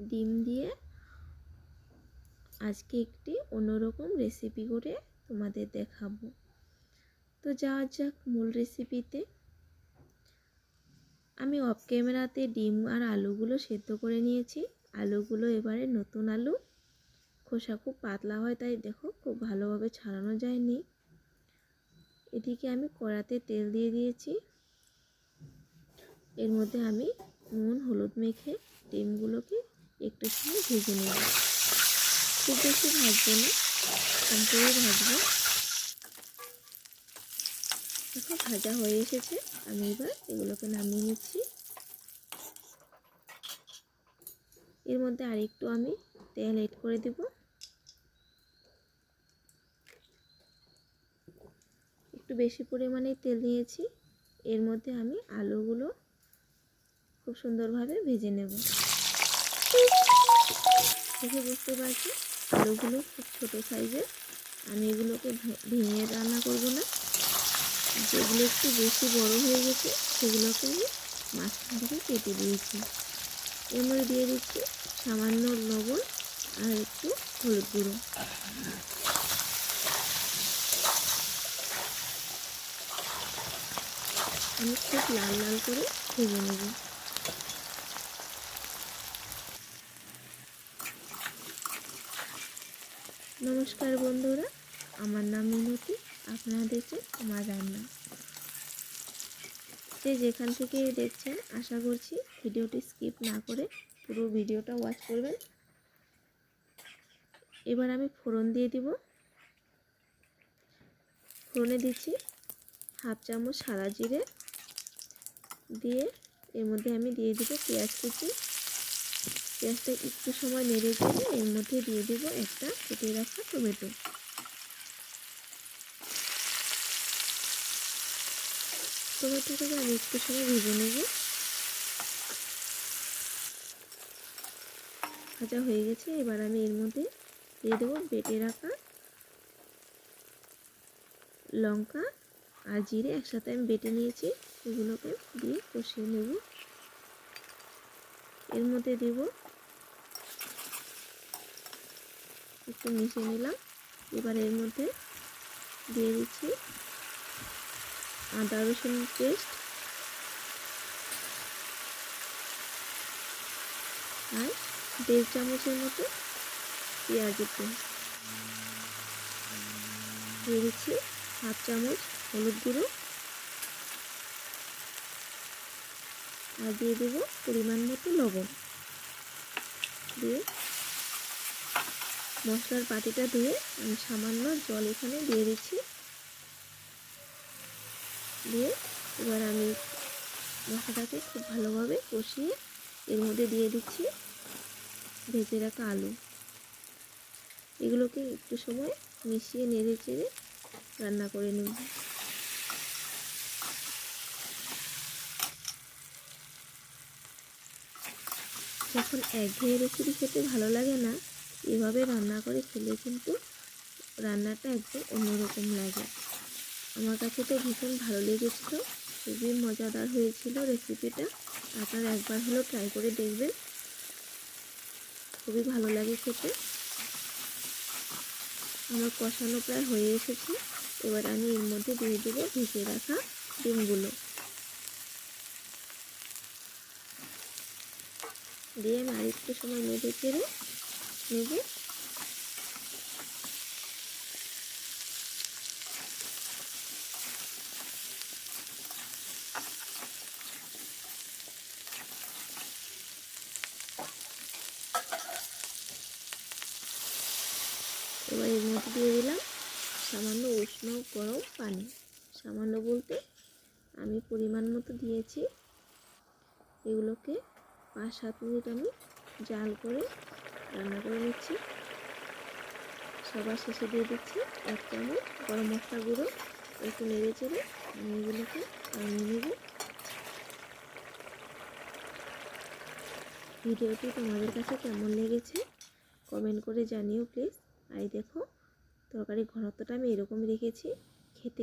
ডিম দিয়ে আজকে একটি অন্যরকম রেসিপি করে তোমাদের দেখাবো। তো যাওয়া যাক মূল রেসিপিতে। আমি অফ ক্যামেরাতে ডিম আর আলুগুলো সেদ্ধ করে নিয়েছি। আলুগুলো এবারে নতুন আলু, খোসা খুব পাতলা হয় তাই দেখো খুব ভালোভাবে ছাড়ানো যায়নি। এদিকে আমি কড়াতে তেল দিয়ে দিয়েছি। এর মধ্যে আমি নুন হলুদ মেখে ডিমগুলোকে একটু সময় ভেজে নেব। খুব বেশি ভাজবো না, কম করে ভাজবো। দেখো ভাজা হয়ে এসেছে, আমি এবার এগুলোকে নামিয়ে নিচ্ছি। এর মধ্যে আরেকটু আমি তেল এড করে দেব। একটু বেশি পরিমাণে তেল নিয়েছি। এর মধ্যে আমি আলুগুলো খুব সুন্দরভাবে ভেজে নেব। দেখে বুঝতে পারছি আলুগুলো খুব ছোট সাইজের। আমি এগুলোকে ভেঙে রান্না করব না। যেগুলো একটু বেশি বড় হয়ে গেছে সেগুলোকে আমি মাঝখান থেকে কেটে দিয়েছি। এর মধ্যে দিয়ে দিচ্ছি সামান্য লবণ আর একটু হলুদ গুঁড়ো। আমি খুব লাল লাল করে ভেজে নেব। নমস্কার বন্ধুরা, আমার নাম মিনতি, আপনারা দেখছেন আমার রান্না। যে যেখান থেকে দেখছেন আশা করছি ভিডিওটি স্কিপ না করে পুরো ভিডিওটা ওয়াচ করবেন। এবার আমি ফোড়ন দিয়ে দিব। ফোড়নে দিচ্ছি হাফ চামচ সাদা জিরে, দিয়ে এর মধ্যে আমি দিয়ে দেবো পেঁয়াজ কুচি। পেঁয়াজটা একটু সময় নেড়ে চেড়ে এর মধ্যে দিয়ে দেবো একটা কেটে রাখা টমেটো। টমেটোটাকে আমি একটু সময় ভেজে নেব। ভাজা হয়ে গেছে, এবার আমি এর মধ্যে দিয়ে দেবো বেটে রাখা লঙ্কা আর জিরে একসাথে আমি বেটে নিয়েছি। এগুলোকে দিয়ে কষিয়ে নেব। এর মধ্যে দেব একটু মিশিয়ে নিলাম। এবার এর মধ্যে দিয়ে দিচ্ছি আদা রসুন পেস্ট আর 1.5 চামচের মতো পেঁয়াজের পেস্ট। দিয়ে দিচ্ছি হাফ চামচ হলুদ গুঁড়ো আর দিয়ে দেব পরিমাণ মতো লবণ। দিয়ে মশলার বাটিটা ধুয়ে আমি সামান্য জল এখানে দিয়ে দিচ্ছি। দিয়ে এবার আমি মশলাটাকে খুব ভালোভাবে কষিয়ে এর মধ্যে দিয়ে দিচ্ছি ভেজে রাখা আলু। এগুলোকে একটু সময় মিশিয়ে নেড়ে চেড়ে রান্না করে নেব। যখন একঘেয়ে রেসিপি খেতে ভালো লাগে না, এভাবে রান্না করে খেলে কিন্তু রান্নাটা একদম অন্যরকম লাগে। আমার কাছে তো ভীষণ ভালো লেগেছিল, খুবই মজাদার হয়েছিল রেসিপিটা। আপনারা একবার হলেও ট্রাই করে দেখবেন, খুবই ভালো লাগে খেতে। আমার কষানো প্রায় হয়ে এসেছে। এবার আমি এর মধ্যে দিয়ে দেবো ভেজে রাখা ডিমগুলো। দিয়ে আমি আরেকটু সময় নেড়ে চেড়ে নেব। এবার এর মধ্যে দিয়ে দিলাম সামান্য উষ্ণ গরম পানি। সামান্য বলতে আমি পরিমাণ মতো দিয়েছি। এগুলোকে 5-7 মিনিট আমি জাল করে রান্না করে নিচ্ছি। সবার শেষে দিয়ে দিচ্ছি 1 চামচ গরম মশলা গুঁড়ো। একটু নেড়ে চেড়ে আমি এগুলোকে নামিয়ে নেব। ভিডিওটি তোমাদের কাছে কেমন লেগেছে কমেন্ট করে জানিও প্লিজ। আর দেখো তরকারির ঘনত্বটা আমি এরকমই রেখেছি। খেতে